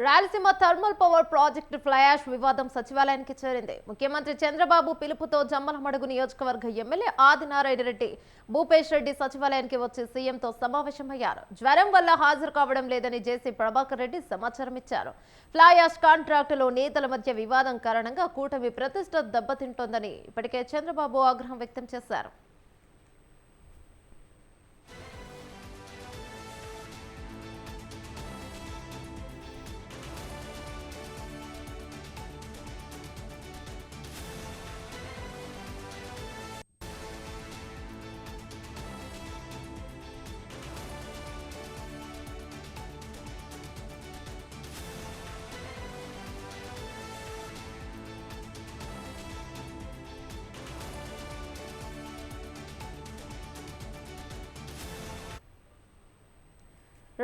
Rayalaseema thermal power project fly ash వివాదం సచివాలయానికి చేరింది. ముఖ్యమంత్రి చంద్రబాబు పిలుపుతో జమ్మలమడుగు నియోజకవర్గ ఎమ్మెల్యే ఆదినారాయణ రెడ్డి, భూపేష్ రెడ్డి సచివాలయానికి వచ్చి సీఎంతో సమావేశమయ్యారు. జ్వరం వల్ల హాజరు కావడం లేదని జేసీ ప్రభాకర్ రెడ్డి సమాచారం ఇచ్చారు. ఫ్లైయాష్ కాంట్రాక్టులో నేతల మధ్య వివాదం కారణంగా కూటమి ప్రతిష్ట దెబ్బతింటోందని ఇప్పటికే చంద్రబాబు ఆగ్రహం వ్యక్తం చేశారు.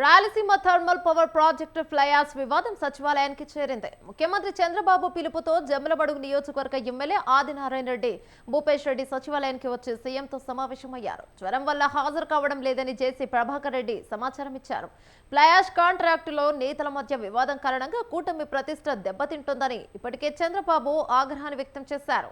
Rayalaseema thermal power project fly ash వివాదం సచివాలయానికి చేరింది. ముఖ్యమంత్రి చంద్రబాబు పిలుపుతో జమ్మలమడుగు నియోజకవర్గ ఎమ్మెల్యే ఆదినారాయణ రెడ్డి, భూపేష్ రెడ్డి సచివాలయానికి వచ్చి సీఎంతో సమావేశమయ్యారు. జ్వరం వల్ల హాజరు కావడం లేదని జేసీ ప్రభాకర్ రెడ్డి సమాచారం ఇచ్చారు. ఫ్లైయాష్ కాంట్రాక్టులో నేతల మధ్య వివాదం కారణంగా కూటమి ప్రతిష్ట దెబ్బతింటోందని ఇప్పటికే చంద్రబాబు ఆగ్రహాన్ని వ్యక్తం చేశారు.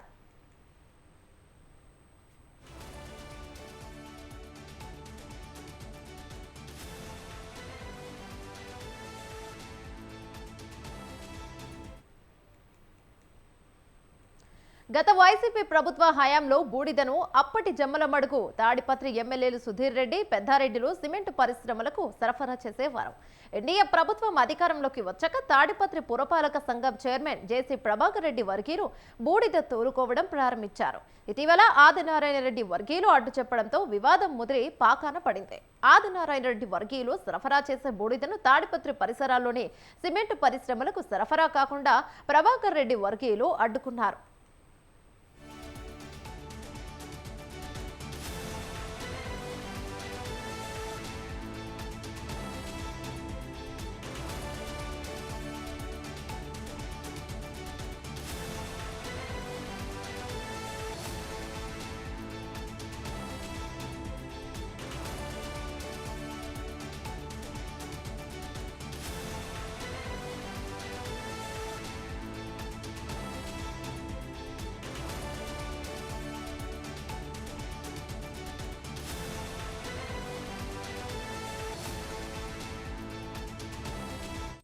గత వైసీపీ ప్రభుత్వ హయాంలో బూడిదను అప్పటి జమ్మలమడుగు, తాడిపత్రి ఎమ్మెల్యేలు సుధీర్ రెడ్డి, పెద్దారెడ్డిలు సిమెంట్ పరిశ్రమలకు సరఫరా చేసేవారు. ఎన్డీఏ ప్రభుత్వం అధికారంలోకి వచ్చాక తాడిపత్రి పురపాలక సంఘం చైర్మన్ జేసీ ప్రభాకర్ రెడ్డి వర్గీయులు బూడిద తోలుకోవడం ప్రారంభించారు. ఇటీవల ఆదినారాయణ రెడ్డి వర్గీయులు అడ్డు చెప్పడంతో వివాదం ముదిరి పాకాన పడింది. ఆదినారాయణ రెడ్డి వర్గీయులు సరఫరా చేసే బూడిదను తాడిపత్రి పరిసరాల్లోని సిమెంట్ పరిశ్రమలకు సరఫరా కాకుండా ప్రభాకర్ రెడ్డి వర్గీయులు అడ్డుకున్నారు.